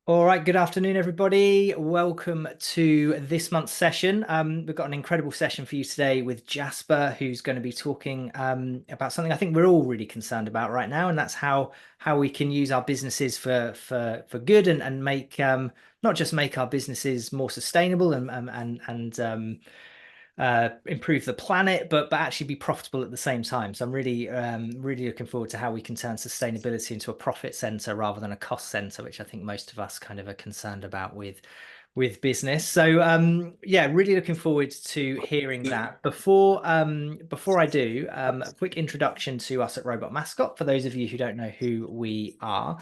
All right, good afternoon, everybody. Welcome to this month's session. We've got an incredible session for you today with Jasper, who's going to be talking about something I think we're all really concerned about right now, and that's how we can use our businesses for good and make not just make our businesses more sustainable and improve the planet, but actually be profitable at the same time. So I'm really looking forward to how we can turn sustainability into a profit center rather than a cost center, which I think most of us kind of are concerned about with business. So yeah, really looking forward to hearing that. Before I do, a quick introduction to us at Robot Mascot for those of you who don't know who we are.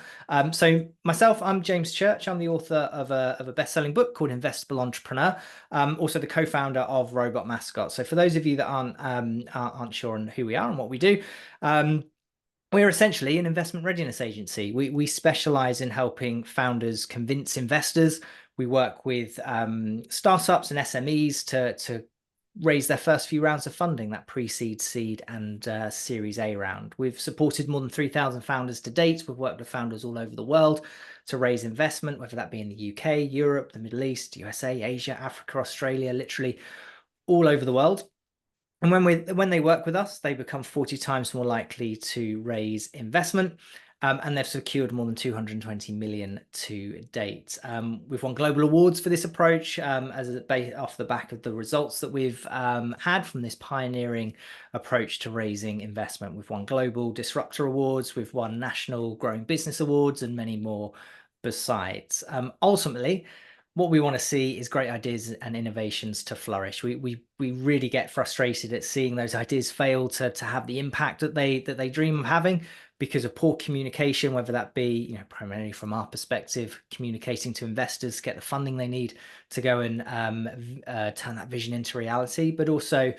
So myself, I'm James Church. I'm the author of a best-selling book called Investable Entrepreneur. Also the co-founder of Robot Mascot. So for those of you that aren't sure on who we are and what we do, we're essentially an investment readiness agency. We specialize in helping founders convince investors. We work with startups and SMEs to raise their first few rounds of funding, that pre-seed, seed, and Series A round. We've supported more than 3,000 founders to date. We've worked with founders all over the world to raise investment, whether that be in the UK, Europe, the Middle East, USA, Asia, Africa, Australia, literally all over the world. And when they work with us, they become 40 times more likely to raise investment. And they've secured more than 220 million to date. We've won global awards for this approach off the back of the results that we've had from this pioneering approach to raising investment. We've won global disruptor awards, we've won national growing business awards, and many more besides. Ultimately, what we want to see is great ideas and innovations to flourish. We really get frustrated at seeing those ideas fail to have the impact that they dream of having because of poor communication, whether that be primarily from our perspective, communicating to investors, get the funding they need to go and turn that vision into reality, but also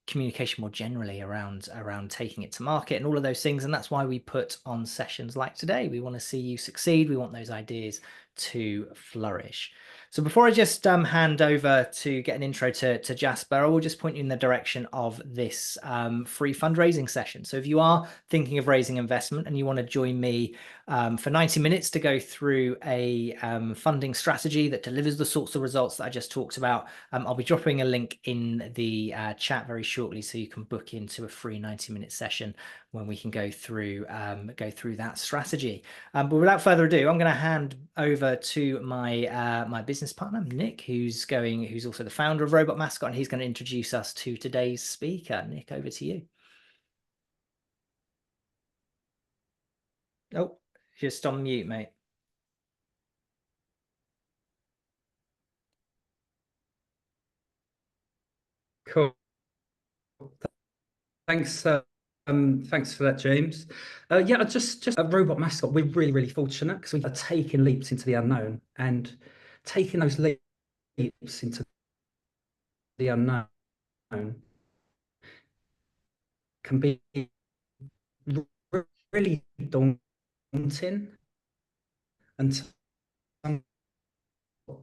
communication more generally around taking it to market and all of those things. And that's why we put on sessions like today. We want to see you succeed. We want those ideas to flourish. So before I just hand over to get an intro to Jasper, I will just point you in the direction of this free fundraising session. So if you are thinking of raising investment and you want to join me for 90 minutes to go through a funding strategy that delivers the sorts of results that I just talked about, I'll be dropping a link in the chat very shortly so you can book into a free 90-minute session when we can go through that strategy. But without further ado, I'm going to hand over to my business partner, Nick, who's also the founder of Robot Mascot, and he's going to introduce us to today's speaker. Nick, over to you. Oh, just on mute, mate. Cool. Thanks. Thanks for that, James. Yeah, just a Robot Mascot. We're really fortunate because we are taking leaps into the unknown, and taking those leaps into the unknown can be really daunting and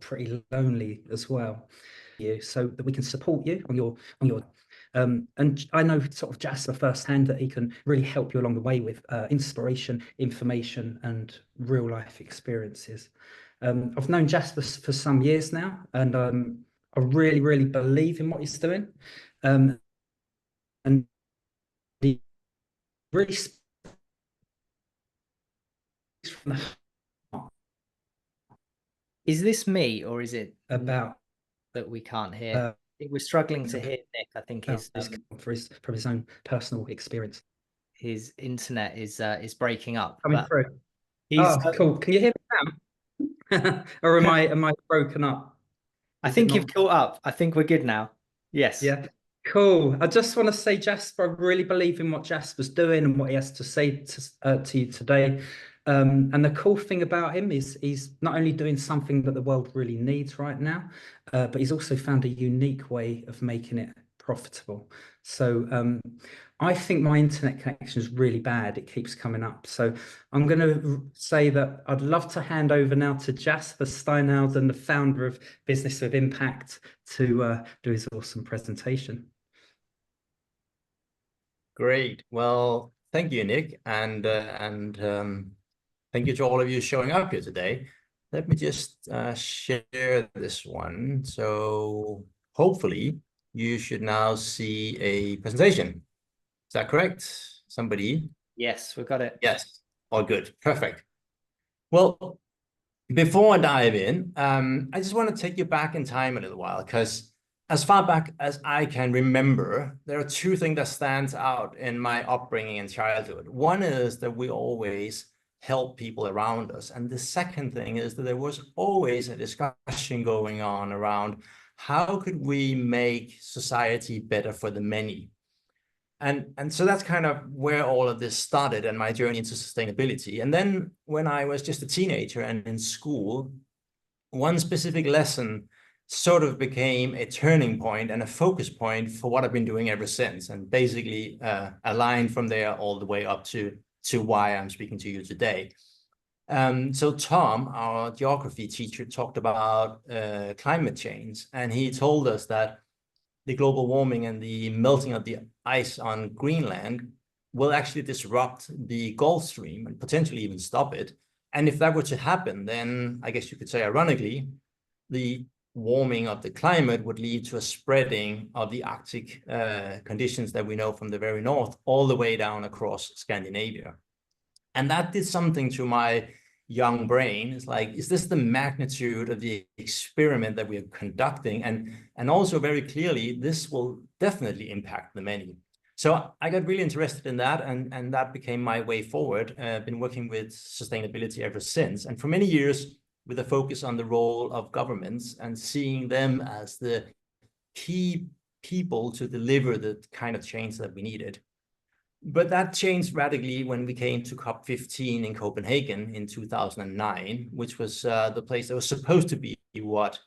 pretty lonely as well. So that we can support you on your and I know sort of Jasper firsthand that he can really help you along the way with inspiration, information, and real life experiences. I've known Jasper for some years now, and I really believe in what he's doing, and he really speaks from the heart. Is this me or is it About that we can't hear? We're struggling to hear Nick. I think from his own personal experience. His internet is breaking up. Coming But through. he's Oh, cool. Can you hear me now? Or am I broken up? I Is it think you've not? caught up. I think we're good now. Yes. Yeah. Cool. I just want to say, Jasper, I really believe in what Jasper's doing and what he has to say to you today. And the cool thing about him is he's not only doing something that the world really needs right now, but he's also found a unique way of making it profitable. So I think my internet connection is really bad. It keeps coming up. So I'm going to say that I'd love to hand over now to Jasper Steinhausen, the founder of Business with Impact, to do his awesome presentation. Great. Well, thank you, Nick, and thank you to all of you showing up here today. let me just share this one. So hopefully you should now see a presentation. Is that correct? Somebody? Yes, we've got it. Yes, all good, perfect. Well, before I dive in, I just want to take you back in time a little while, because as far back as I can remember, there are two things that stands out in my upbringing and childhood. One is that we always help people around us. And the second thing is that there was always a discussion going on around how could we make society better for the many? And so that's kind of where all of this started and my journey into sustainability. And then when I was just a teenager and in school, one specific lesson sort of became a turning point and a focus point for what I've been doing ever since, and basically a line from there all the way up to why I'm speaking to you today. So Tom, our geography teacher, talked about climate change, and he told us that the global warming and the melting of the ice on Greenland will actually disrupt the Gulf Stream and potentially even stop it. And if that were to happen, then I guess you could say, ironically, the warming of the climate would lead to a spreading of the Arctic conditions that we know from the very north all the way down across Scandinavia. And that did something to my young brain. It's like, is this the magnitude of the experiment that we are conducting? And also very clearly, this will definitely impact the many. So I got really interested in that, and that became my way forward. I've been working with sustainability ever since. And for many years, with a focus on the role of governments and seeing them as the key people to deliver the kind of change that we needed. But that changed radically when we came to COP15 in Copenhagen in 2009, which was the place that was supposed to be what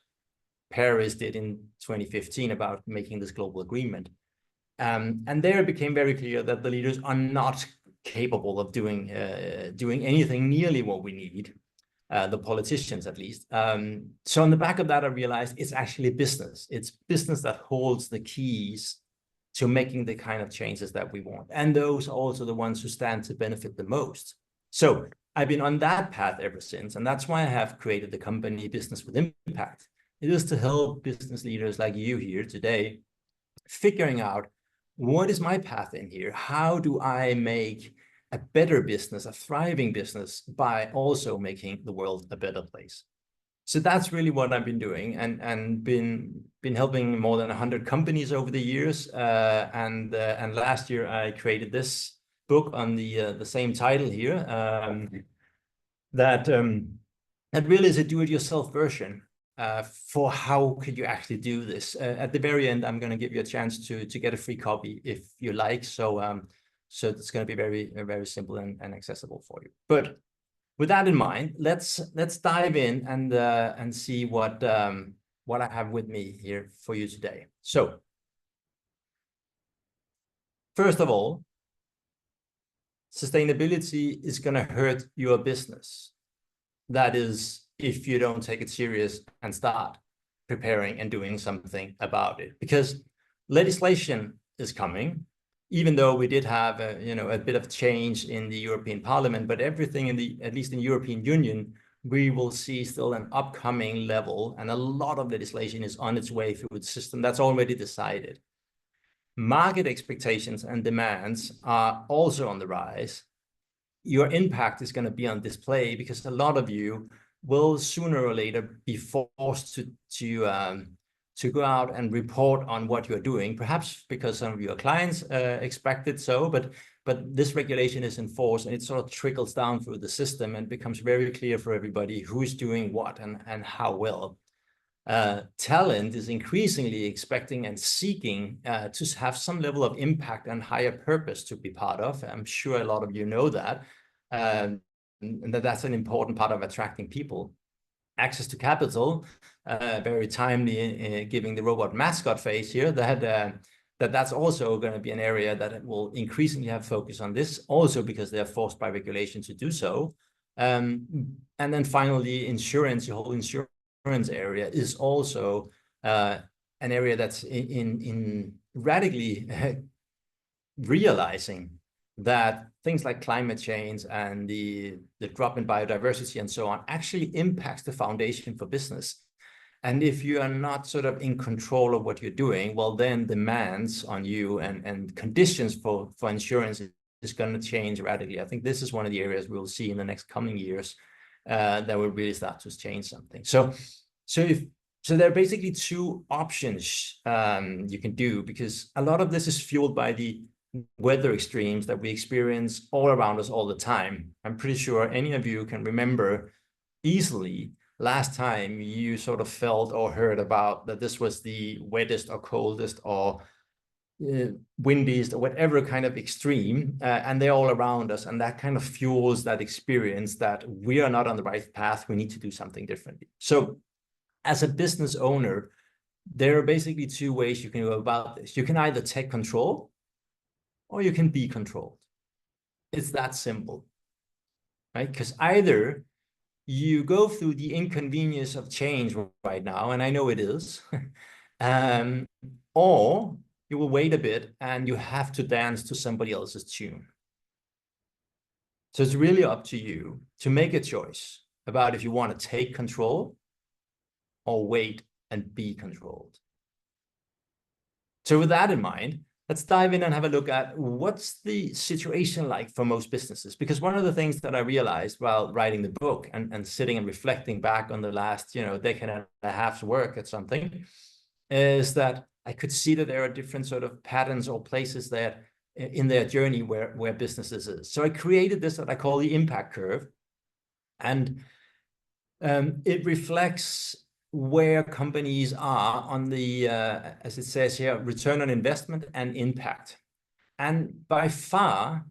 Paris did in 2015 about making this global agreement. And there it became very clear that the leaders are not capable of doing anything nearly what we need, the politicians at least. So on the back of that, I realized it's actually business. It's business that holds the keys to making the kind of changes that we want. And those are also the ones who stand to benefit the most. So I've been on that path ever since. And that's why I have created the company Business with Impact. It is to help business leaders like you here today figuring out, what is my path in here? How do I make a better business, a thriving business, by also making the world a better place? So that's really what I've been doing, and been helping more than 100 companies over the years. And last year I created this book on the same title here, that really is a do-it-yourself version for how could you actually do this. At the very end, I'm going to give you a chance to get a free copy if you like. So so it's going to be very, very simple and accessible for you. But with that in mind, let's dive in and see what I have with me here for you today. So first of all, sustainability is going to hurt your business. That is, if you don't take it serious and start preparing and doing something about it, because legislation is coming. Even though we did have a bit of change in the European Parliament, but everything at least in the European Union, we will see still an upcoming level, and a lot of legislation is on its way through the system that's already decided. Market expectations and demands are also on the rise. Your impact is going to be on display because a lot of you will sooner or later be forced to go out and report on what you're doing, perhaps because some of your clients expect it so, but this regulation is enforced, and it sort of trickles down through the system and becomes very clear for everybody who's doing what and how well. Talent is increasingly expecting and seeking to have some level of impact and higher purpose to be part of. I'm sure a lot of you know that, and that's an important part of attracting people. Access to capital, very timely giving the robot mascot face here, that's also going to be an area that will increasingly have focus on this, also because they're forced by regulation to do so. And then finally, insurance, your whole insurance area is also an area that's in radically realizing that things like climate change and the drop in biodiversity and so on actually impacts the foundation for business. And if you are not sort of in control of what you're doing, well, then demands on you and conditions for insurance is going to change radically. I think this is one of the areas we'll see in the next coming years that will really start to change something. So there are basically two options you can do, because a lot of this is fueled by the weather extremes that we experience all around us all the time. I'm pretty sure any of you can remember easily last time you sort of felt or heard about that this was the wettest or coldest or windiest or whatever kind of extreme, and they're all around us, and that kind of fuels that experience that we are not on the right path, we need to do something differently. So as a business owner, there are basically two ways you can go about this. You can either take control or you can be controlled. It's that simple, right? Because either you go through the inconvenience of change right now, and I know it is, or you will wait a bit and you have to dance to somebody else's tune. So it's really up to you to make a choice about if you want to take control or wait and be controlled. So with that in mind, let's dive in and have a look at what's the situation like for most businesses. Because one of the things that I realized while writing the book and sitting and reflecting back on the last, decade and a half's work at something, is that I could see that there are different sort of patterns or places that in their journey where businesses is. So I created this that I call the impact curve. And it reflects where companies are on the, as it says here, return on investment and impact. And by far,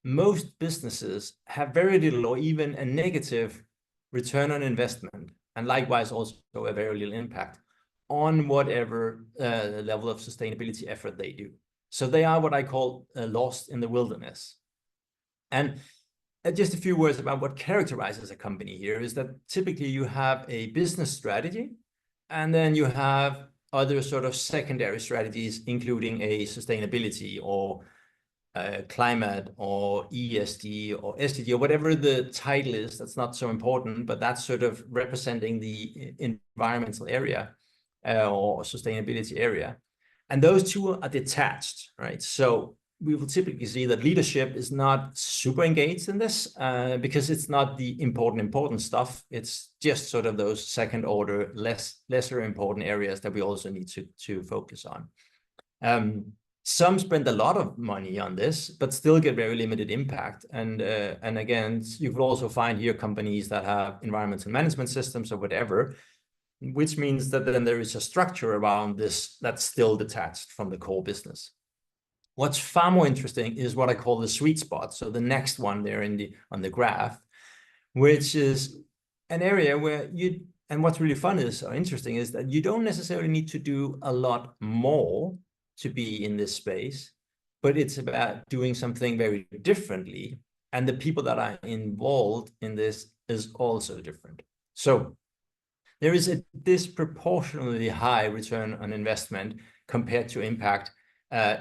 most businesses have very little or even a negative return on investment, and likewise also a very little impact on whatever level of sustainability effort they do. So they are what I call lost in the wilderness. And just a few words about what characterizes a company here is that typically you have a business strategy, and then you have other sort of secondary strategies, including a sustainability or climate or ESG or SDG or whatever the title is. That's not so important, but that's sort of representing the environmental area or sustainability area. And those two are detached, right? So we will typically see that leadership is not super engaged in this because it's not the important stuff. It's just sort of those second order, lesser important areas that we also need to focus on. Some spend a lot of money on this, but still get very limited impact. And again, you will also find here companies that have environmental management systems or whatever, which means that then there is a structure around this that's still detached from the core business. What's far more interesting is what I call the sweet spot. So the next one there on the graph, which is an area where and what's really fun is or interesting is that you don't necessarily need to do a lot more to be in this space, but it's about doing something very differently. And the people that are involved in this is also different. So there is a disproportionately high return on investment compared to impact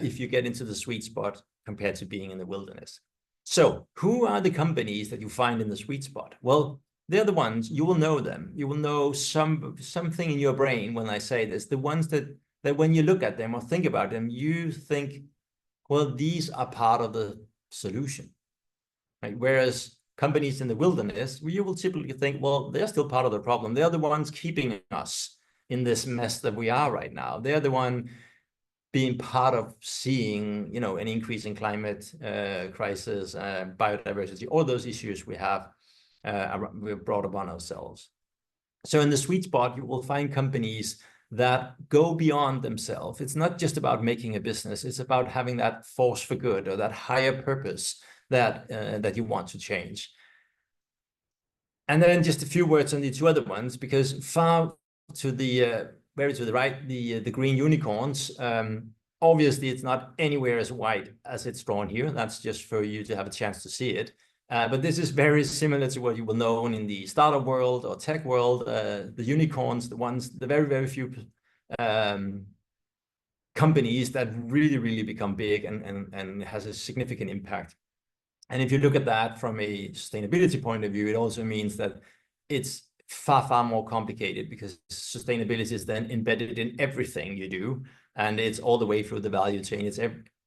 if you get into the sweet spot compared to being in the wilderness. So who are the companies that you find in the sweet spot? Well, they're the ones, you will know them. You will know something in your brain when I say this, the ones that when you look at them or think about them, you think, well, these are part of the solution, right? Whereas companies in the wilderness, you will typically think, well, they're still part of the problem. They're the ones keeping us in this mess that we are right now. They're the one being part of seeing, an increase in climate crisis, biodiversity, all those issues we've brought upon ourselves. So in the sweet spot, you will find companies that go beyond themselves. It's not just about making a business. It's about having that force for good or that higher purpose that you want to change. And then just a few words on the two other ones, because far to the very to the right, the green unicorns, obviously it's not anywhere as white as it's drawn here. That's just for you to have a chance to see it. But this is very similar to what you will know in the startup world or tech world. The unicorns, the very, very few companies that really become big and has a significant impact. And if you look at that from a sustainability point of view, it also means that it's far more complicated, because sustainability is then embedded in everything you do, and it's all the way through the value chain. It's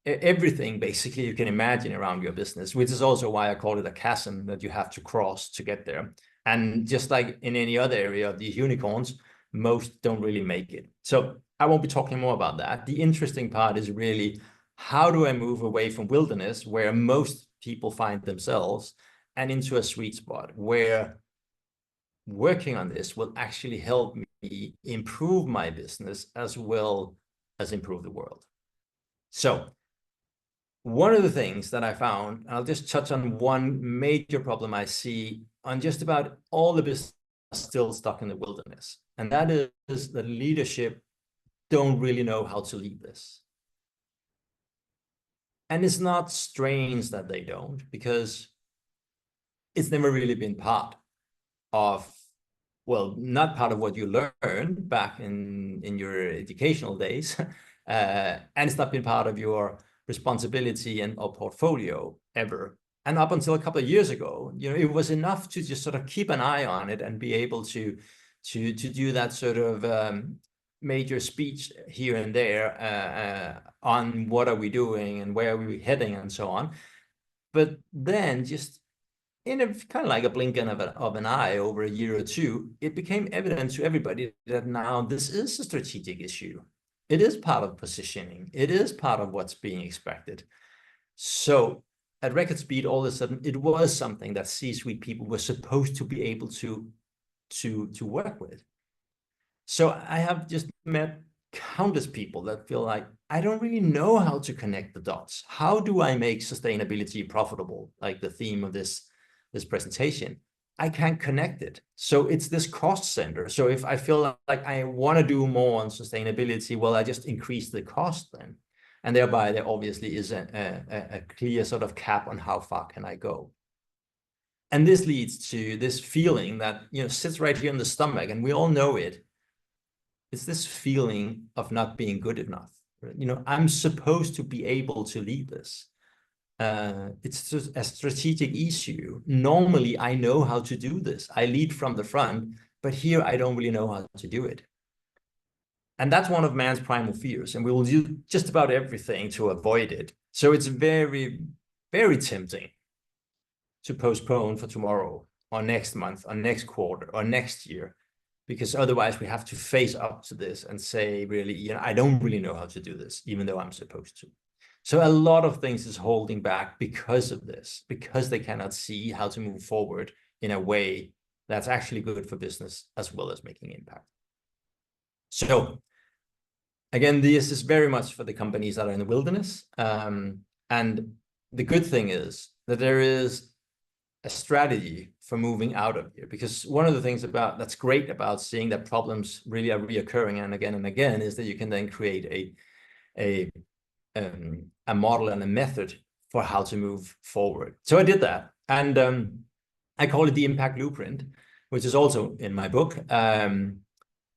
everything basically you can imagine around your business, which is also why I call it a chasm that you have to cross to get there. And just like in any other area of these unicorns, most don't really make it. So I won't be talking more about that. The interesting part is really, how do I move away from wilderness, where most people find themselves, and into a sweet spot where working on this will actually help me improve my business as well as improve the world. So one of the things that I found, and I'll just touch on one major problem I see on just about all the business still stuck in the wilderness, and that is that leadership don't really know how to lead this. And it's not strange that they don't, because it's never really been part of, well, not part of what you learned back in your educational days, and it's not been part of your responsibility and or portfolio ever. And up until a couple of years ago, it was enough to just sort of keep an eye on it and be able to do that sort of major speech here and there on what are we doing and where are we heading and so on. But then just in a kind of like a blink of an eye, over a year or two, it became evident to everybody that now this is a strategic issue. It is part of positioning. It is part of what's being expected. So at record speed, all of a sudden, it was something that C-suite people were supposed to be able to work with. So I have just met countless people that feel like, I don't really know how to connect the dots. How do I make sustainability profitable? Like the theme of this presentation, I can't connect it. So it's this cost center. So if I feel like I want to do more on sustainability, well, I just increase the cost then. And thereby there obviously is a clear sort of cap on how far can I go. And this leads to this feeling that, sits right here in the stomach, and we all know it. It's this feeling of not being good enough. I'm supposed to be able to lead this. It's just a strategic issue. Normally, I know how to do this. I lead from the front, but here I don't really know how to do it. And that's one of man's primal fears, and we will do just about everything to avoid it. So it's very, very tempting to postpone for tomorrow or next month or next quarter or next year, because otherwise we have to face up to this and say, really, I don't really know how to do this, even though I'm supposed to. So a lot of things is holding back because of this, because they cannot see how to move forward in a way that's actually good for business as well as making impact. So again, this is very much for the companies that are in the wilderness. And the good thing is that there is a strategy for moving out of here, because one of the things that's great about seeing that problems really are reoccurring and again is that you can then create a model and a method for how to move forward. So I did that, and I call it the impact blueprint, which is also in my book.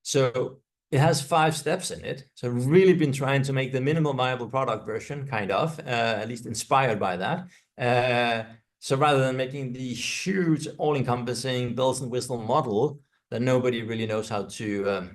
So it has 5 steps in it. So I've really been trying to make the minimal viable product version, kind of, at least inspired by that. So rather than making the huge, all-encompassing bells and whistle model that nobody really knows how to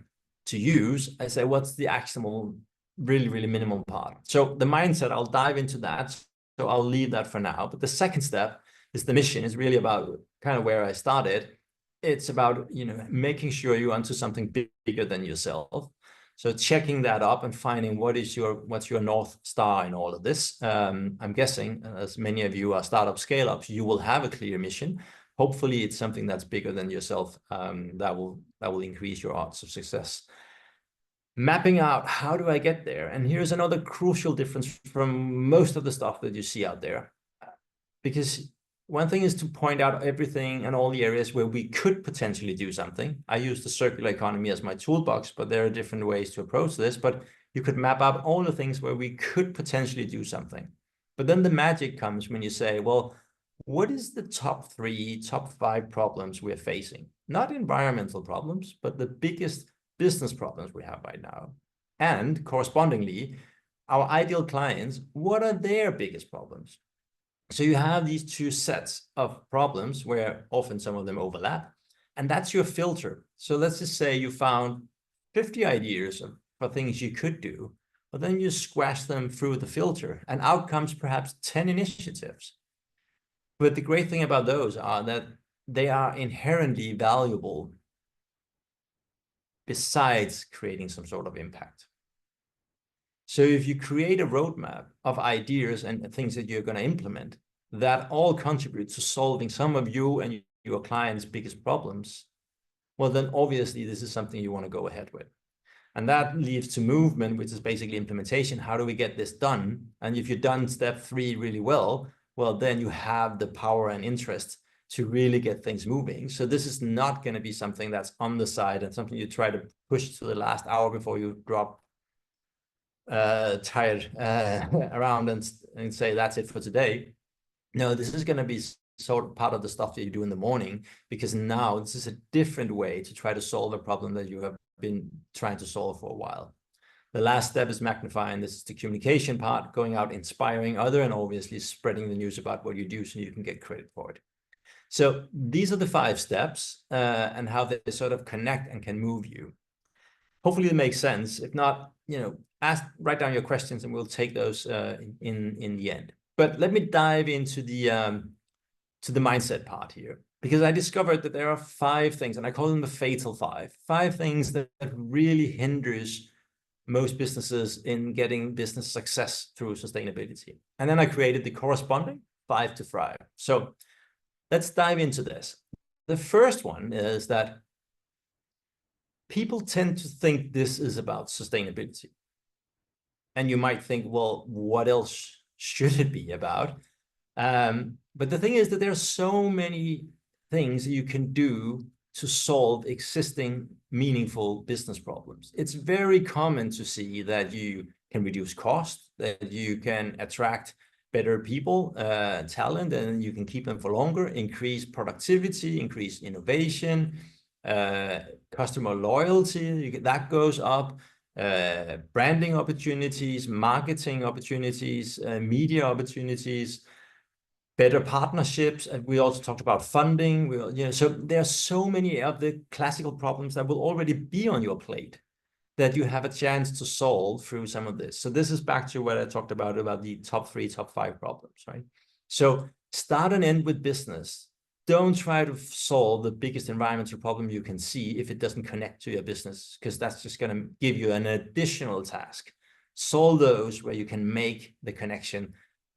use, I say, what's the actionable, really minimum part? So the mindset, I'll dive into that. So I'll leave that for now. But the second step is the mission. Is really about kind of where I started. It's about, making sure you're onto something bigger than yourself. So checking that up and finding what's your North Star in all of this. I'm guessing, as many of you are startup scale-ups, you will have a clear mission. Hopefully it's something that's bigger than yourself, that will increase your odds of success. Mapping out, how do I get there? And here's another crucial difference from most of the stuff that you see out there. Because one thing is to point out everything and all the areas where we could potentially do something. I use the circular economy as my toolbox, but there are different ways to approach this. But you could map out all the things where we could potentially do something. But then the magic comes when you say, well, what is the top 3, top 5 problems we're facing? Not environmental problems, but the biggest business problems we have right now. And correspondingly, our ideal clients, what are their biggest problems? So you have these two sets of problems where often some of them overlap, and that's your filter. So let's just say you found 50 ideas for things you could do, but then you squash them through the filter, and out comes perhaps 10 initiatives. But the great thing about those are that they are inherently valuable besides creating some sort of impact. So if you create a roadmap of ideas and things that you're going to implement that all contribute to solving some of you and your clients' biggest problems, well, then obviously this is something you want to go ahead with. And that leads to movement, which is basically implementation. How do we get this done? And if you've done step 3 really well, then you have the power and interest to really get things moving. So this is not going to be something that's on the side and something you try to push to the last hour before you drop tired around and say, that's it for today. No, this is going to be sort of part of the stuff that you do in the morning, because now this is a different way to try to solve a problem that you have been trying to solve for a while. The last step is magnifying. This is the communication part, going out, inspiring other, and obviously spreading the news about what you do so you can get credit for it. So these are the 5 steps and how they sort of connect and can move you. Hopefully it makes sense. If not, write down your questions and we'll take those in the end. But let me dive into the mindset part here, because I discovered that there are 5 things, and I call them the fatal 5 things that really hinders most businesses in getting business success through sustainability. And then I created the corresponding 5 to thrive. So let's dive into this. The first one is that people tend to think this is about sustainability. And you might think, well, what else should it be about? But the thing is that there are so many things that you can do to solve existing meaningful business problems. It's very common to see that you can reduce cost, that you can attract better people, talent, and you can keep them for longer, increase productivity, increase innovation, customer loyalty, that goes up, branding opportunities, marketing opportunities, media opportunities, better partnerships. And we also talked about funding. So there are so many of the classical problems that will already be on your plate that you have a chance to solve through some of this. So this is back to what I talked about the top 3, top 5 problems, right? So start and end with business. Don't try to solve the biggest environmental problem you can see if it doesn't connect to your business, because that's just going to give you an additional task. Solve those where you can make the connection.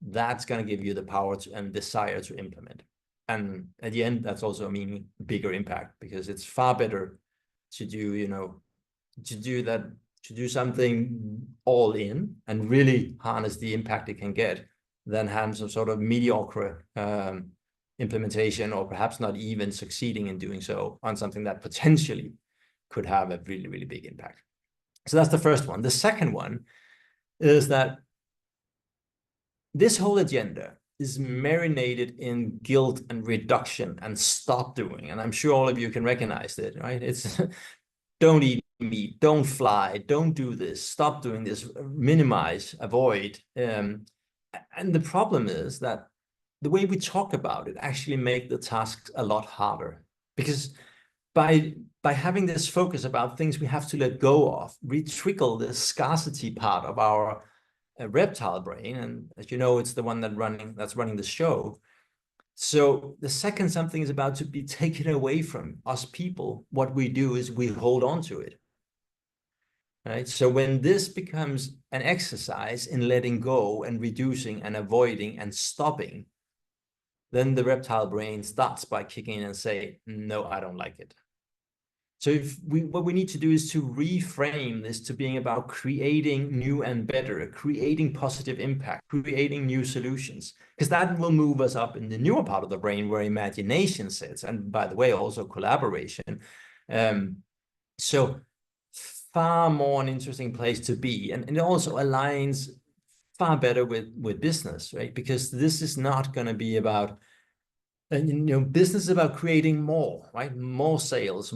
That's going to give you the power and desire to implement. And at the end, that's also meaning bigger impact, because it's far better to do something all in and really harness the impact it can get than have some sort of mediocre implementation, or perhaps not even succeeding in doing so on something that potentially could have a really, really big impact. So that's the first one. The second one is that this whole agenda is marinated in guilt and reduction and stop doing. And I'm sure all of you can recognize it, right? It's don't eat meat, don't fly, don't do this, stop doing this, minimize, avoid. And the problem is that the way we talk about it actually make the tasks a lot harder, because by having this focus about things we have to let go of, we trickle the scarcity part of our reptile brain. And as you know, it's the one that's running the show. So the second something is about to be taken away from us people, what we do is we hold on to it. Right? So when this becomes an exercise in letting go and reducing and avoiding and stopping, then the reptile brain starts by kicking in and say, no, I don't like it. So what we need to do is to reframe this to being about creating new and better, creating positive impact, creating new solutions, because that will move us up in the newer part of the brain where imagination sits. And by the way, also collaboration. So far more an interesting place to be. And it also aligns far better with business, right? Because this is not going to be about, business is about creating more, right? More sales,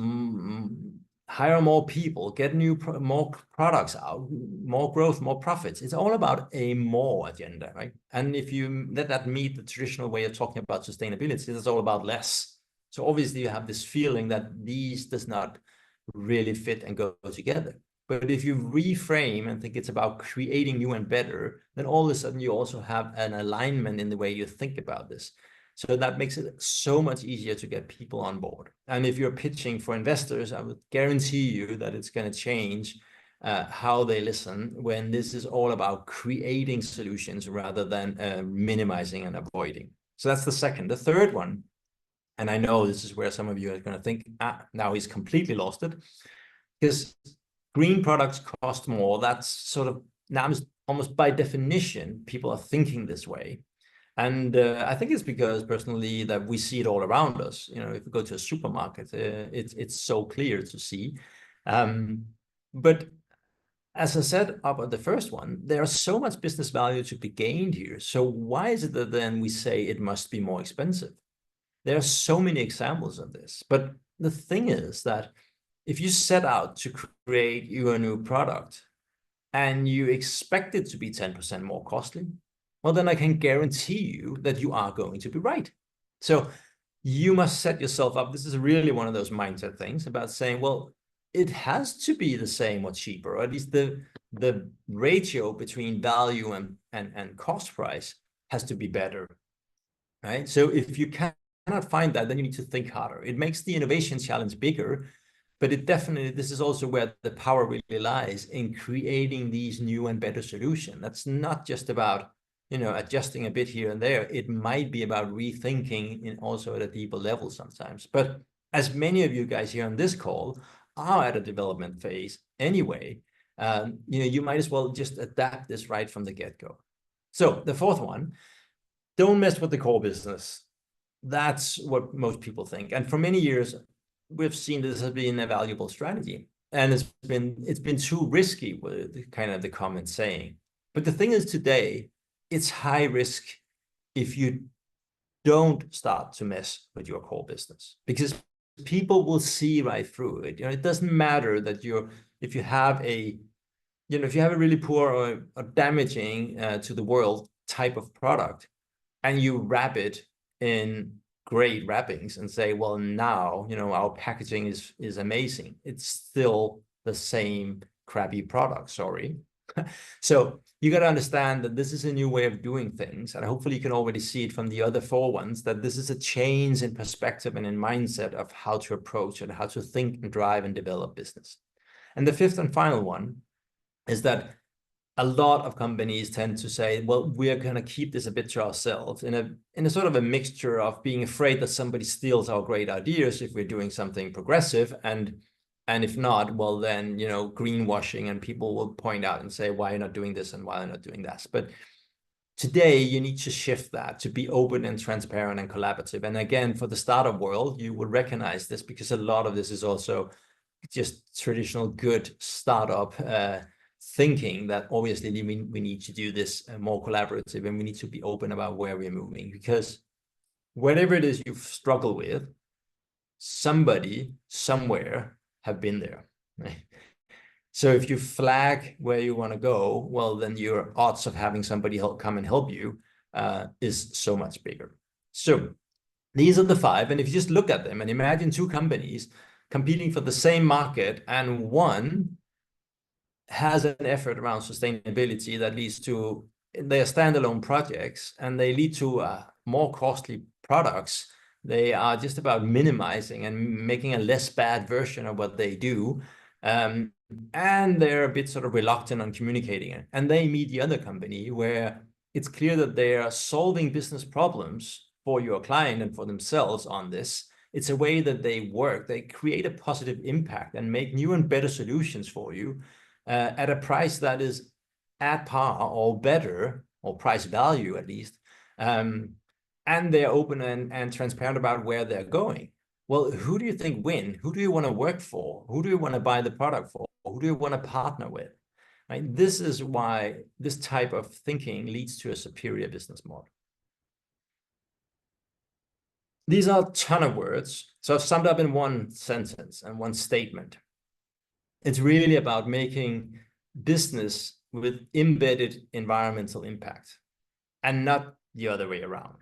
hire more people, get more products out, more growth, more profits. It's all about a more agenda, right? And if you let that meet the traditional way of talking about sustainability, it's all about less. So obviously you have this feeling that these does not really fit and go together. But if you reframe and think it's about creating new and better, then all of a sudden you also have an alignment in the way you think about this. So that makes it so much easier to get people on board. And if you're pitching for investors, I would guarantee you that it's going to change how they listen when this is all about creating solutions rather than minimizing and avoiding. So that's the second. The third one, and I know this is where some of you are going to think, now he's completely lost it, because green products cost more. That's sort of now almost by definition, people are thinking this way. And I think it's because personally that we see it all around us. You know, if you go to a supermarket, it's so clear to see. But as I said about the first one, there's so much business value to be gained here. So why is it that then we say it must be more expensive? There are so many examples of this. But the thing is that if you set out to create your new product and you expect it to be 10% more costly, well, then I can guarantee you that you are going to be right. So you must set yourself up. This is really one of those mindset things about saying, well, it has to be the same or cheaper, or at least the ratio between value and cost price has to be better, right? So if you cannot find that, then you need to think harder. It makes the innovation challenge bigger, but it definitely, this is also where the power really lies in creating these new and better solutions. That's not just about, you know, adjusting a bit here and there. It might be about rethinking in also at a deeper level sometimes. But as many of you guys here on this call are at a development phase anyway, you know, you might as well just adapt this right from the get-go. So the fourth one, don't mess with the core business. That's what most people think. And for many years, we've seen this as being a valuable strategy. And it's been too risky, with kind of the comment saying. But the thing is today, it's high risk if you don't start to mess with your core business, because people will see right through it. You know, it doesn't matter that if you have a really poor or damaging to the world type of product, and you wrap it in great wrappings and say, well, now, you know, our packaging is amazing. It's still the same crappy product, sorry. So you got to understand that this is a new way of doing things. And hopefully you can already see it from the other four ones, that this is a change in perspective and in mindset of how to approach and how to think and drive and develop business. And the fifth and final one is that a lot of companies tend to say, well, we are going to keep this a bit to ourselves in a sort of a mixture of being afraid that somebody steals our great ideas if we're doing something progressive. And if not, well, then, you know, greenwashing, and people will point out and say, why are you not doing this and why are you not doing that? But today you need to shift that to be open and transparent and collaborative. And again, for the startup world, you will recognize this because a lot of this is also just traditional good startup thinking, that obviously we need to do this more collaborative, and we need to be open about where we're moving, because whatever it is you struggle with, somebody somewhere have been there, right? So if you flag where you want to go, well, then your odds of having somebody come and help you is so much bigger. So these are the five, and if you just look at them and imagine two companies competing for the same market, and one has an effort around sustainability that leads to their standalone projects, and they lead to more costly products. They are just about minimizing and making a less bad version of what they do. And they're a bit sort of reluctant on communicating it. And they meet the other company where it's clear that they are solving business problems for your client and for themselves on this. It's a way that they work. They create a positive impact and make new and better solutions for you at a price that is at par or better, or price value at least. And they're open and transparent about where they're going. Well, who do you think win? Who do you want to work for? Who do you want to buy the product for? Who do you want to partner with? Right? This is why this type of thinking leads to a superior business model. These are a ton of words, so I've summed up in one sentence and one statement. It's really about making business with embedded environmental impact and not the other way around.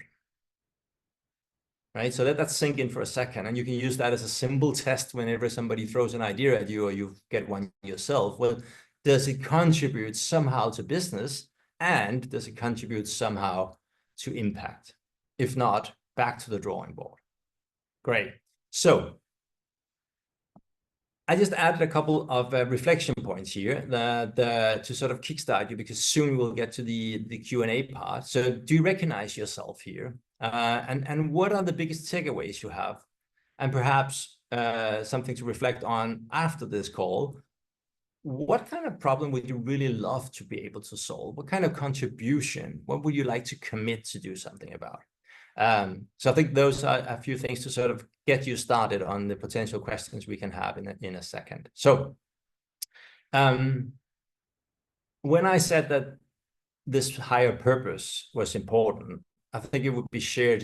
Right? So let that sink in for a second, and you can use that as a simple test whenever somebody throws an idea at you or you get one yourself. Well, does it contribute somehow to business, and does it contribute somehow to impact? If not, back to the drawing board. Great. So I just added a couple of reflection points here to sort of kickstart you, because soon we'll get to the Q&A part. So do you recognize yourself here? And what are the biggest takeaways you have? And perhaps something to reflect on after this call. What kind of problem would you really love to be able to solve? What kind of contribution? What would you like to commit to do something about? So I think those are a few things to sort of get you started on the potential questions we can have in a second. So when I said that this higher purpose was important, I think it would be fair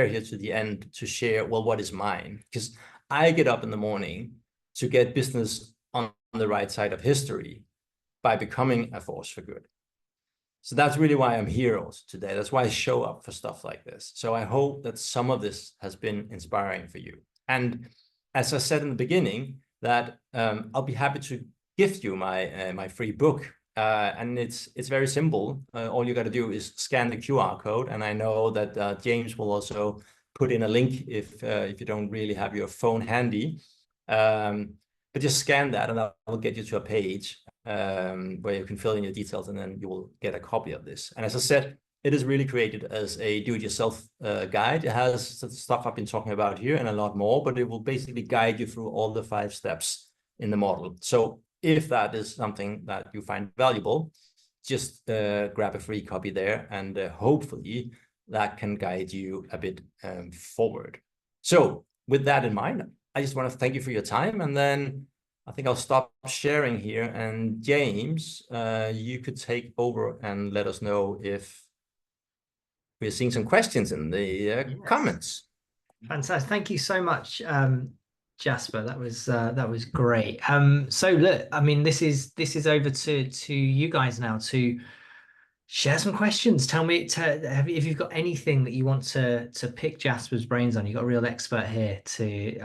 here to the end to share, well, what is mine? Because I get up in the morning to get business on the right side of history by becoming a force for good. So that's really why I'm here also today. That's why I show up for stuff like this. So I hope that some of this has been inspiring for you. And as I said in the beginning, that I'll be happy to gift you my free book. And it's very simple. All you got to do is scan the QR code. And I know that James will also put in a link if you don't really have your phone handy. But just scan that and I'll get you to a page where you can fill in your details, and then you will get a copy of this. And as I said, it is really created as a do-it-yourself guide. It has stuff I've been talking about here and a lot more, but it will basically guide you through all the 5 steps in the model. So if that is something that you find valuable, just grab a free copy there, and hopefully that can guide you a bit forward. So with that in mind, I just want to thank you for your time, and then I think I'll stop sharing here. And James, you could take over and let us know if we're seeing some questions in the comments. Fantastic. Thank you so much, Jasper. That was great. So look, I mean, this is over to you guys now to share some questions. Tell me if you've got anything that you want to pick Jasper's brains on. You've got a real expert here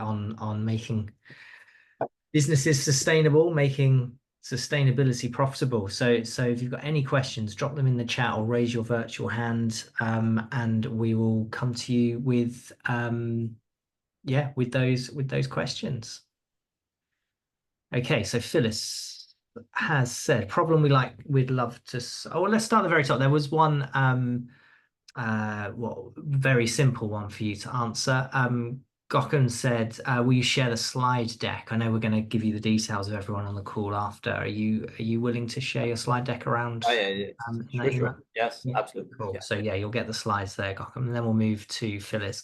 on making businesses sustainable, making sustainability profitable. So if you've got any questions, drop them in the chat or raise your virtual hand, and we will come to you with those questions. Okay, so Phyllis has said, problem we'd love to. Oh, well, let's start at the very top. There was one very simple one for you to answer. Gokken said, will you share the slide deck? I know we're going to give you the details of everyone on the call after. Are you willing to share your slide deck around? Yeah. Sure. Yes, yeah. absolutely. Cool. Yeah. So yeah, you'll get the slides there, Gokken, and then we'll move to Phyllis.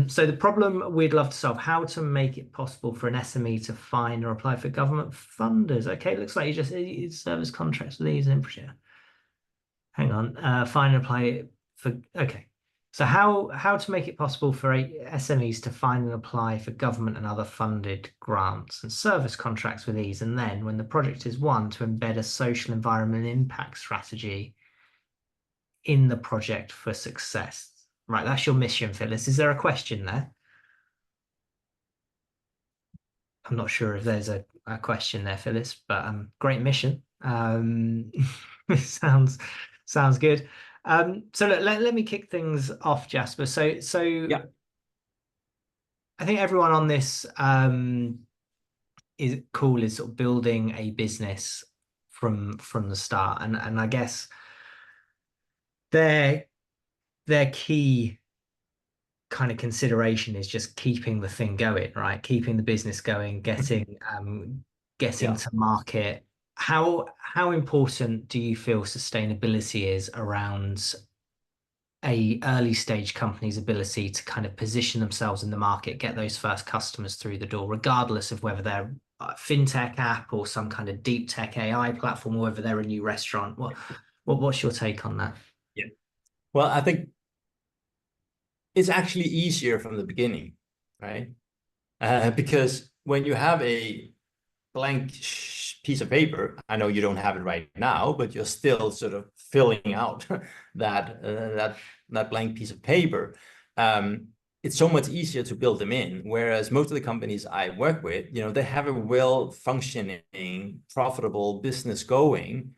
So the problem we'd love to solve, how to make it possible for an SME to find or apply for government funders. Okay, looks like it's service contracts with ease and infrastructure. Hang on, find and apply for, okay. So how to make it possible for SMEs to find and apply for government and other funded grants and service contracts with ease, and then when the project is won, to embed a social environment impact strategy in the project for success. Right, that's your mission, Phyllis. Is there a question there? I'm not sure if there's a question there, Phyllis, but great mission. Sounds good. So look, let me kick things off, Jasper. So yeah. I think everyone on this is sort of building a business from the start, and I guess their key kind of consideration is just keeping the thing going, right? Keeping the business going, getting to market. How important do you feel sustainability is around a early stage company's ability to kind of position themselves in the market, get those first customers through the door, regardless of whether they're a fintech app or some kind of deep tech AI platform, or whether they're a new restaurant? What's your take on that? Yeah. Well, I think it's actually easier from the beginning, right? Because when you have a blank piece of paper. I know you don't have it right now, but you're still sort of filling out that blank piece of paper. It's so much easier to build them in. Whereas most of the companies I work with, they have a well-functioning, profitable business going,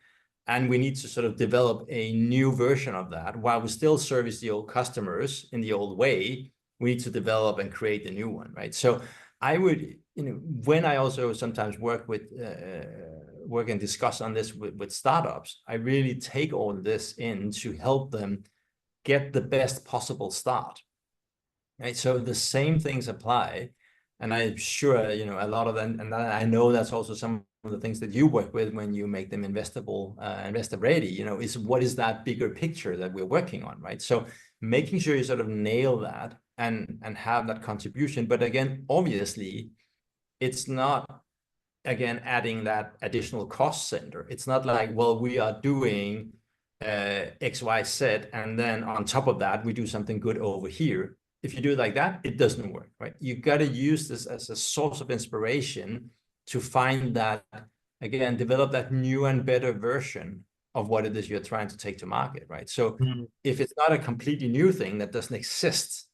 and we need to sort of develop a new version of that. While we still service the old customers in the old way, we need to develop and create a new one, right? So I would, when I also sometimes work and discuss on this with startups, I really take all of this in to help them get the best possible start. Right, so the same things apply, and I'm sure a lot of them, and I know that's also some of the things that you work with when you make them investable, investor ready. Is what is that bigger picture that we're working on, right? So making sure you sort of nail that and have that contribution. But again, obviously, it's not adding that additional cost center. It's not like, well, we are doing X, Y, Z, and then on top of that, we do something good over here. If you do it like that, it doesn't work, right? You got to use this as a source of inspiration to find that, again, develop that new and better version of what it is you're trying to take to market, right? So if it's not a completely new thing that doesn't exist,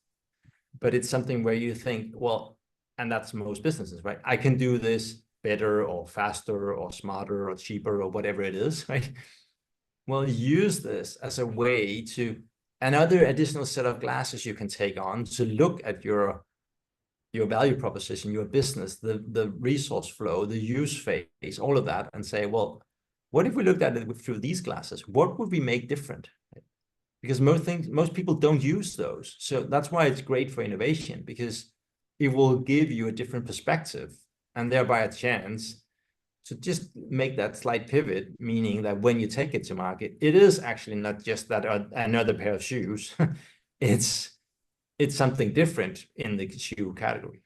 but it's something where you think, well, and that's most businesses, right? I can do this better or faster or smarter or cheaper or whatever it is, right? Well, use this as a way to another additional set of glasses you can take on to look at your value proposition, your business, the resource flow, the use phase, all of that, and say, well, what if we looked at it through these glasses? What would we make different? Because most people don't use those. So that's why it's great for innovation, because it will give you a different perspective and thereby a chance to just make that slight pivot, meaning that when you take it to market, it is actually not just that another pair of shoes. it's something different in the shoe category.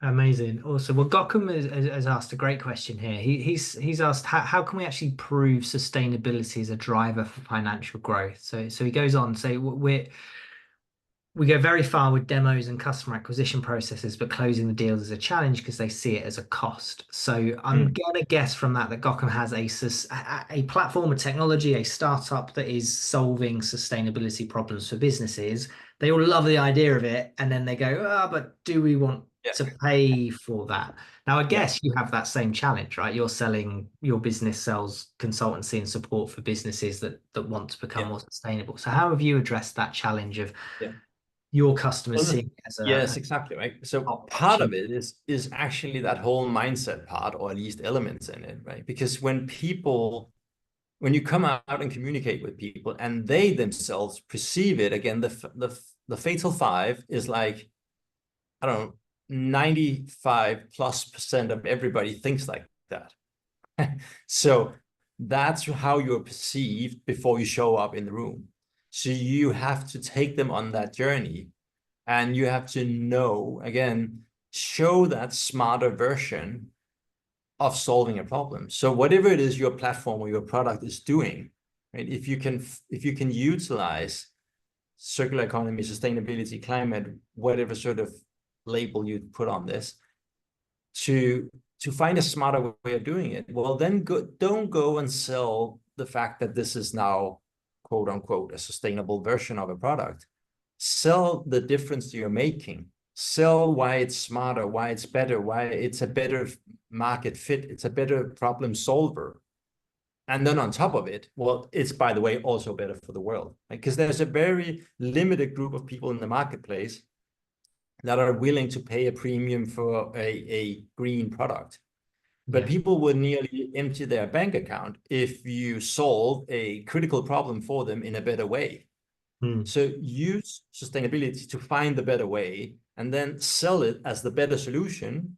Amazing. Awesome. Well, Gotham has asked a great question here. He's asked, how can we actually prove sustainability as a driver for financial growth? So he goes on, so we go very far with demos and customer acquisition processes, but closing the deals is a challenge because they see it as a cost. So I'm gonna guess from that Gotham has a platform, a technology, a startup that is solving sustainability problems for businesses. They all love the idea of it, and then they go, but do we want to pay for that? Now, I guess you have that same challenge, right? Your business sells consultancy and support for businesses that want to become more sustainable. So how have you addressed that challenge of your customers seeing it as yes, exactly, right? So part of it is actually that whole mindset part, or at least elements in it, right? Because when you come out and communicate with people and they themselves perceive it, again, the fatal five is like, I don't know, 95+% of everybody thinks like that. So that's how you're perceived before you show up in the room. So you have to take them on that journey, and you have to know, again, show that smarter version of solving a problem. So whatever it is your platform or your product is doing, right? If you can utilize circular economy, sustainability, climate, whatever sort of label you put on this, to find a smarter way of doing it, well, then don't go and sell the fact that this is now, quote unquote, a sustainable version of a product. Sell the difference you're making. Sell why it's smarter, why it's better, why it's a better market fit, it's a better problem solver. And then on top of it, well, it's, by the way, also better for the world, because there's a very limited group of people in the marketplace that are willing to pay a premium for a green product. But people would nearly empty their bank account if you solve a critical problem for them in a better way. So use sustainability to find the better way, and then sell it as the better solution,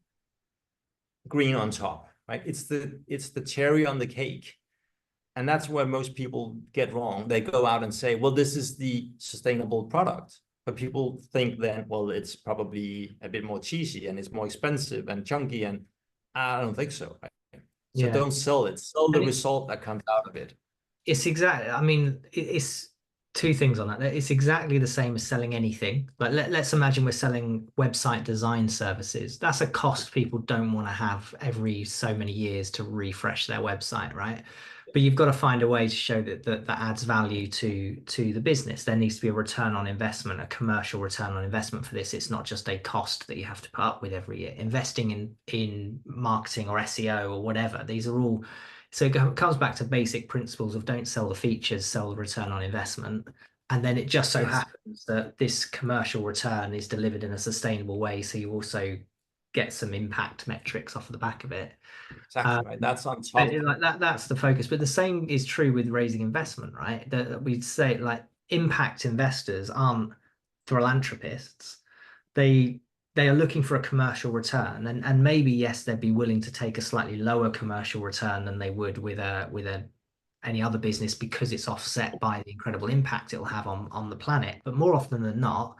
green on top, right? It's the cherry on the cake. And that's where most people get wrong. They go out and say, well, this is the sustainable product. But people think then, well, it's probably a bit more cheesy and it's more expensive and chunky. And I don't think so. Right? So don't sell it. Sell the result that comes out of it. It's exactly, I mean, it's two things on that. It's exactly the same as selling anything. Like let's imagine we're selling website design services. That's a cost people don't want to have every so many years to refresh their website, right? But you've got to find a way to show that adds value to the business. There needs to be a return on investment, a commercial return on investment for this. It's not just a cost that you have to put up with every year. Investing in marketing or SEO or whatever, these are all, so it comes back to basic principles of don't sell the features, sell the return on investment. And then it just so happens that this commercial return is delivered in a sustainable way. So you also get some impact metrics off of the back of it. Exactly right. That's on top. Like that's the focus. But the same is true with raising investment, right? That we'd say like impact investors aren't philanthropists. They are looking for a commercial return, and maybe yes, they'd be willing to take a slightly lower commercial return than they would with a any other business because it's offset by the incredible impact it'll have on the planet. But more often than not,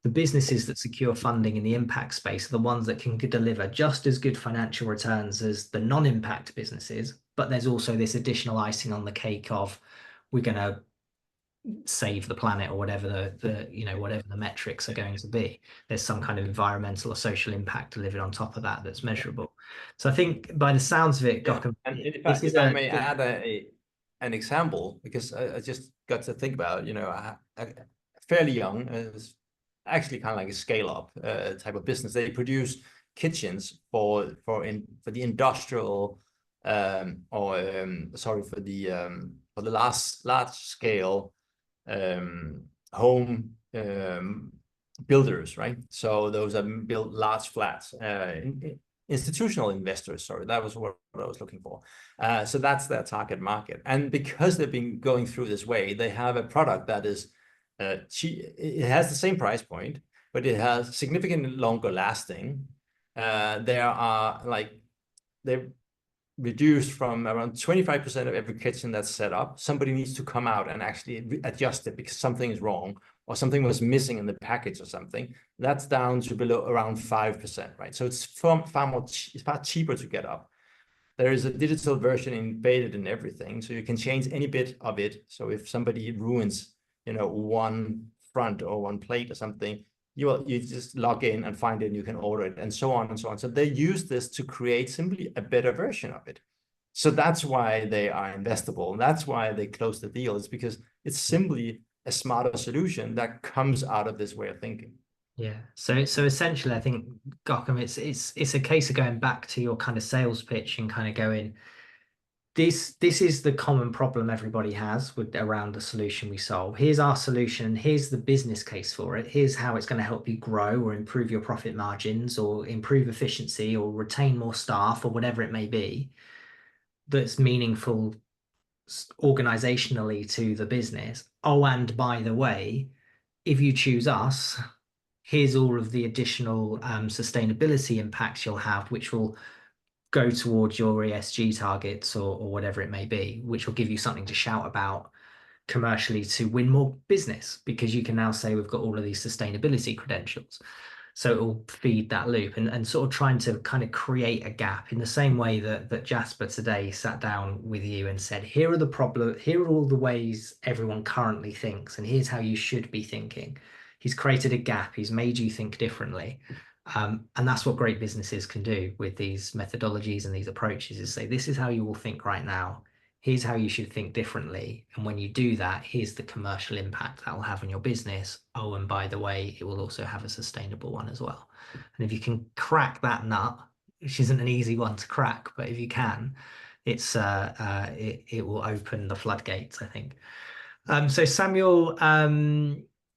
the businesses that secure funding in the impact space are the ones that can deliver just as good financial returns as the non-impact businesses. But there's also this additional icing on the cake of we're going to save the planet or whatever whatever the metrics are going to be. There's some kind of environmental or social impact delivered on top of that that's measurable. So I think by the sounds of it, Yeah. Gotham, And this if is I may add an example, because I just got to think about, fairly young, it's actually kind of like a scale up type of business. They produce kitchens for the industrial for the large scale home builders, right? So those are built large flats, institutional investors. Sorry, that was what I was looking for. So that's their target market. And because they've been going through this way, they have a product that is cheap. It has the same price point, but it has significantly longer lasting. They've reduced from around 25% of every kitchen that's set up. Somebody needs to come out and actually adjust it because something is wrong or something was missing in the package or something. That's down to below around 5%, right? So it's far cheaper to get up. There is a digital version embedded in everything, so you can change any bit of it. So if somebody ruins, one front or one plate or something, you just log in and find it and you can order it and so on and so on. So they use this to create simply a better version of it. So that's why they are investable. That's why they close the deal. It's because it's simply a smarter solution that comes out of this way of thinking. Yeah. So essentially, I think Gotham, it's a case of going back to your kind of sales pitch and kind of going, this is the common problem everybody has with around the solution we solve. Here's our solution. Here's the business case for it. Here's how it's going to help you grow or improve your profit margins or improve efficiency or retain more staff or whatever it may be that's meaningful organizationally to the business. Oh, and by the way, if you choose us, here's all of the additional sustainability impacts you'll have, which will go towards your ESG targets or whatever it may be, which will give you something to shout about commercially to win more business because you can now say we've got all of these sustainability credentials. So it will feed that loop and sort of trying to kind of create a gap in the same way that Jasper today sat down with you and said, here are the problems, here are all the ways everyone currently thinks, and here's how you should be thinking. He's created a gap. He's made you think differently. And that's what great businesses can do with these methodologies and these approaches is say, this is how you will think right now. Here's how you should think differently. And when you do that, here's the commercial impact that will have on your business. Oh, and by the way, it will also have a sustainable one as well. And if you can crack that nut, which isn't an easy one to crack, but if you can, it will open the floodgates, I think. So Samuel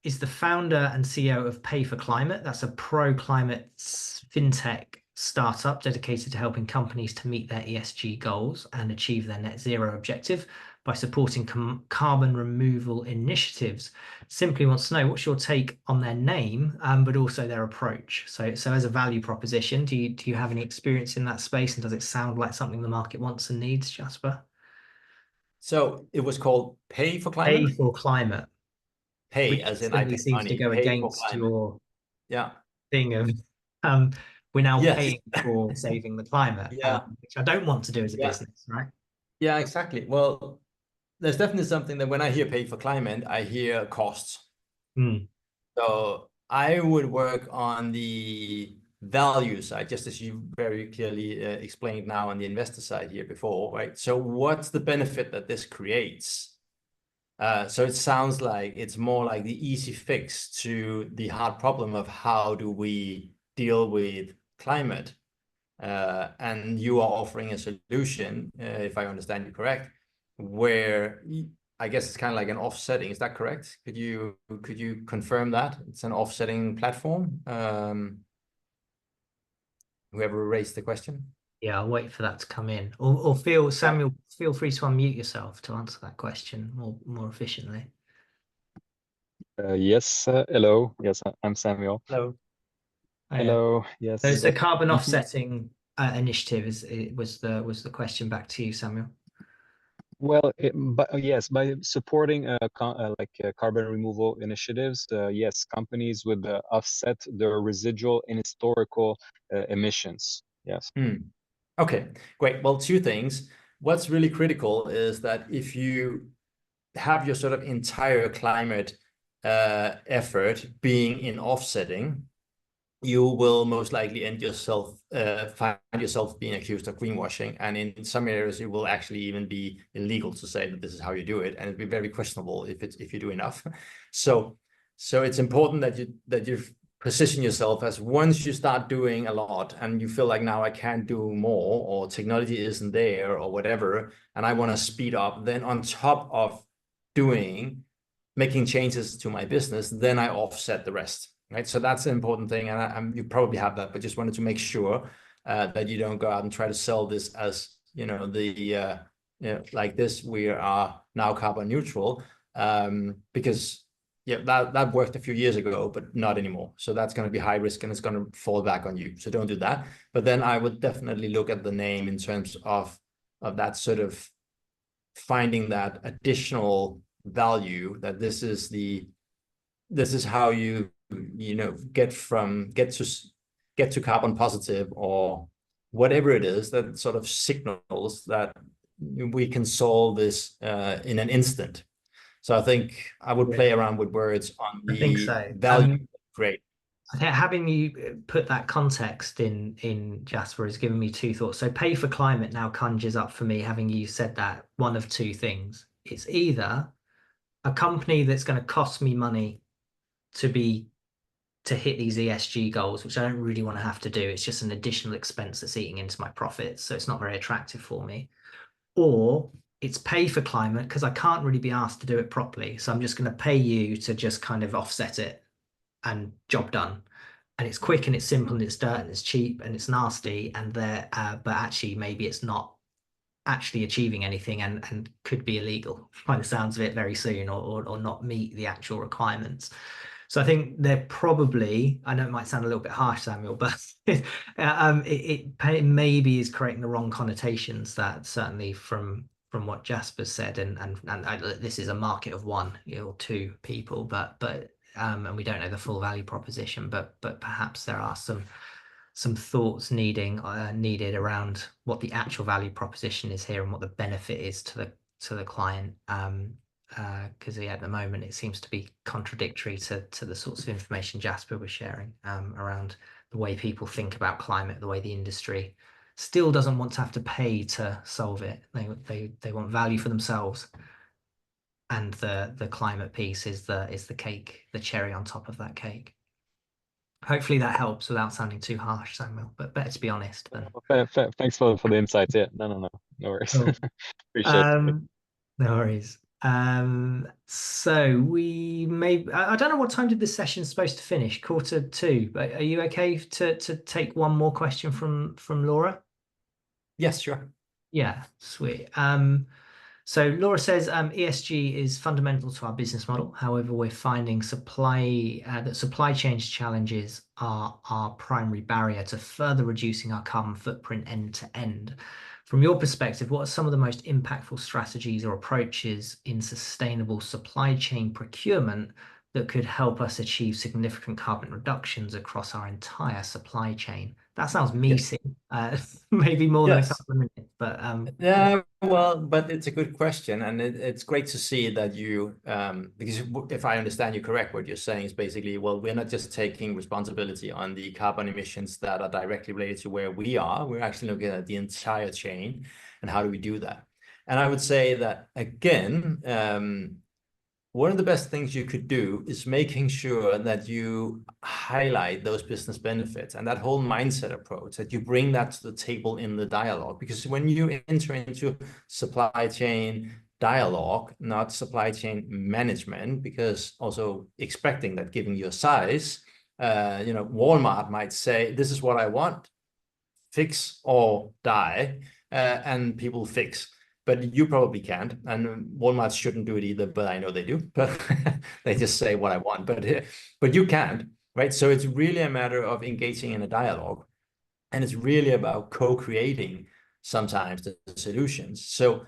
is the founder and CEO of Pay for Climate. That's a pro-climate fintech startup dedicated to helping companies to meet their ESG goals and achieve their net zero objective by supporting carbon removal initiatives. Simply wants to know what's your take on their name, but also their approach. So as a value proposition, do you have any experience in that space, and does it sound like something the market wants and needs, Jasper? So it was called Pay for Pay Climate? for Climate. Pay Which as in I certainly pay seems to money. go Pay for against climate. your Yeah. thing of we're now Yes. paying for saving the climate, Yeah. which I don't want to do as a Yeah. business, right? Yeah, exactly. Well, there's definitely something that when I hear pay for climate, I hear costs. Mm. So I would work on the value side, just as you very clearly explained now on the investor side here before, right? So what's the benefit that this creates? So it sounds like it's more like the easy fix to the hard problem of how do we deal with climate? And you are offering a solution, if I understand you correct, where I guess it's kind of like an offsetting. Is that correct? Could you confirm that it's an offsetting platform? Whoever raised the question. Yeah, I'll wait for that to come in. Or Samuel, feel free to unmute yourself to answer that question more efficiently. Yes, hello. Yes, I'm Samuel. Hello. Oh, yeah. Hello. So Yes. it's a carbon Mhm. offsetting initiative. Was the question back to you, Samuel? Well, yes, by supporting carbon removal initiatives, yes, companies would offset their residual and historical emissions. Yes. Okay, great. Well, two things. What's really critical is that if you have your sort of entire climate effort being in offsetting, you will most likely find yourself being accused of greenwashing, and in some areas it will actually even be illegal to say that this is how you do it, and it'd be very questionable if you do enough. So it's important that you position yourself as, once you start doing a lot and you feel like, now I can't do more, or technology isn't there or whatever, and I want to speed up, then on top of making changes to my business, then I offset the rest. Right, so that's an important thing, and you probably have that, but just wanted to make sure that you don't go out and try to sell this as, like this, we are now carbon neutral, because that worked a few years ago, but not anymore. So that's going to be high risk, and it's going to fall back on you. So don't do that. But then I would definitely look at the name in terms of that sort of finding that additional value, that this is how you get to carbon positive, or whatever it is that sort of signals that we can solve this in an instant. So I think I would play around with words on I think the so. value. Great. I think having you put that context in Jasper has given me two thoughts. So pay for climate now conjures up for me, having you said that, one of two things. It's either a company that's going to cost me money to hit these ESG goals, which I don't really want to have to do. It's just an additional expense that's eating into my profits, so it's not very attractive for me. Or it's pay for climate because I can't really be asked to do it properly. So I'm just going to pay you to just kind of offset it and job done. And it's quick and it's simple and it's dirt and it's cheap and it's nasty, and but actually maybe it's not actually achieving anything and could be illegal by the sounds of it very soon, or not meet the actual requirements. So I think they're probably, I know it might sound a little bit harsh, Samuel, but it maybe is creating the wrong connotations, that certainly from what Jasper said, and this is a market of one or two people, but and we don't know the full value proposition, but perhaps there are some thoughts needed around what the actual value proposition is here and what the benefit is to the client. Because at the moment it seems to be contradictory to the sorts of information Jasper was sharing around the way people think about climate, the way the industry still doesn't want to have to pay to solve it. They want value for themselves, and the climate piece is the cake, the cherry on top of that cake. Hopefully that helps without sounding too harsh, Samuel, but better to be honest than... Thanks for the insights. Yeah, no worries. Cool. Appreciate it. No worries. So we may, I don't know, what time did this session supposed to finish? 1:45, but are you okay to take one more question from Laura? Yes, sure. Yeah, sweet. So Laura says ESG is fundamental to our business model. However, we're finding that supply chain challenges are our primary barrier to further reducing our carbon footprint end to end. From your perspective, what are some of the most impactful strategies or approaches in sustainable supply chain procurement that could help us achieve significant carbon reductions across our entire supply chain? That sounds meaty. Maybe more than a couple of minutes, but yeah, well, but it's a good question, and it's great to see that you because if I understand you correct, what you're saying is basically, well, we're not just taking responsibility on the carbon emissions that are directly related to where we are. We're actually looking at the entire chain and how do we do that. And I would say that again, one of the best things you could do is making sure that you highlight those business benefits and that whole mindset approach, that you bring that to the table in the dialogue. Because when you enter into supply chain dialogue, not supply chain management, because also expecting that given your size, Walmart might say, this is what I want, fix or die, and people fix. But you probably can't, and Walmart shouldn't do it either, but I know they do. But they just say what I want, but you can't, right? So it's really a matter of engaging in a dialogue, and it's really about co-creating sometimes the solutions. So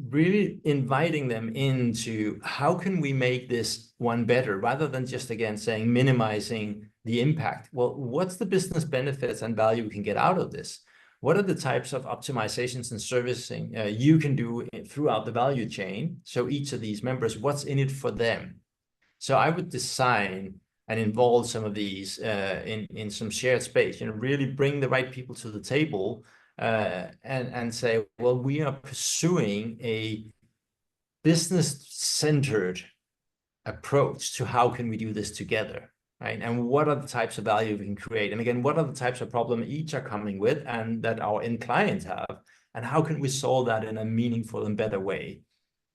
really inviting them into how can we make this one better, rather than just again saying minimizing the impact. Well, what's the business benefits and value we can get out of this? What are the types of optimizations and servicing you can do throughout the value chain? So each of these members, what's in it for them? So I would design and involve some of these in some shared space, really bring the right people to the table and say, well, we are pursuing a business-centered approach to how can we do this together. Right? And what are the types of value we can create? And again, what are the types of problem each are coming with and that our end clients have? And how can we solve that in a meaningful and better way?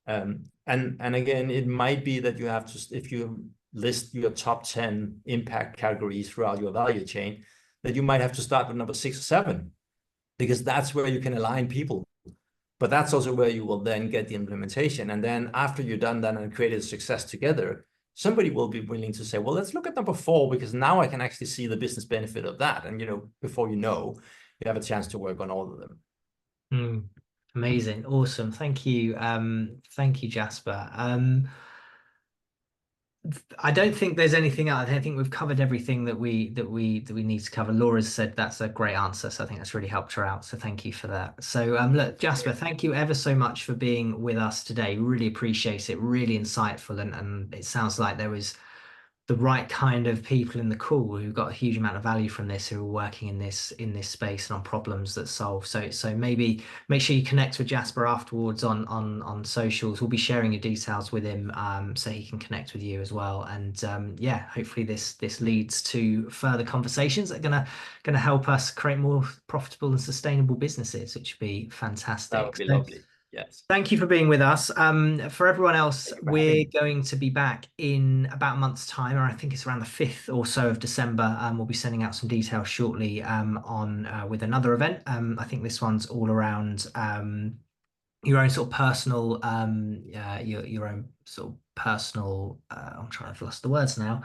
And again, it might be that you have to, if you list your top 10 impact categories throughout your value chain, that you might have to start with number 6 or 7, because that's where you can align people. But that's also where you will then get the implementation. And then after you're done that and created success together, somebody will be willing to say, well, let's look at number 4, because now I can actually see the business benefit of that. And, before you have a chance to work on all of them. Amazing. Awesome. Thank you. Thank you, Jasper. I don't think there's anything else. I don't think we've covered everything that we need to cover. Laura's said that's a great answer, so I think that's really helped her out. So thank you for that. So look, Jasper, thank you ever so much for being with us today. Really appreciate it. Really insightful, and it sounds like there was the right kind of people in the call who got a huge amount of value from this, who are working in this space and on problems that solve. So maybe make sure you connect with Jasper afterwards on socials. We'll be sharing your details with him so he can connect with you as well. And yeah, hopefully this leads to further conversations that are gonna help us create more profitable and sustainable businesses, which would be fantastic. That would be lovely. Yes. Thank you for being with us. For everyone else, we're going to be back in about a month's time, or I think it's around the 5th or so of December. We'll be sending out some details shortly on with another event. I think this one's all around your own sort of personal, your own sort of personal. I'm trying to lost the words now.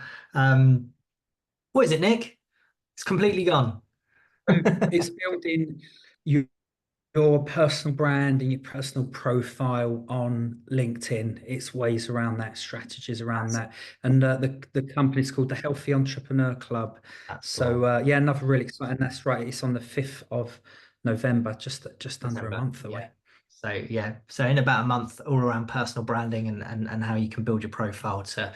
What is it, Nick? It's completely gone. It's building your personal brand and your personal profile on LinkedIn. It's ways around that, strategies around that. And the company's called the Healthy Entrepreneur Club. Yeah, another really exciting. That's right. It's on the 5th of November, just under a month away. So in about a month, all around personal branding and how you can build your profile to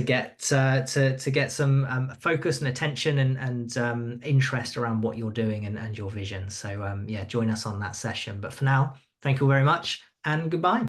get some focus and attention and interest around what you're doing and your vision. So yeah, join us on that session. But for now, thank you very much and goodbye.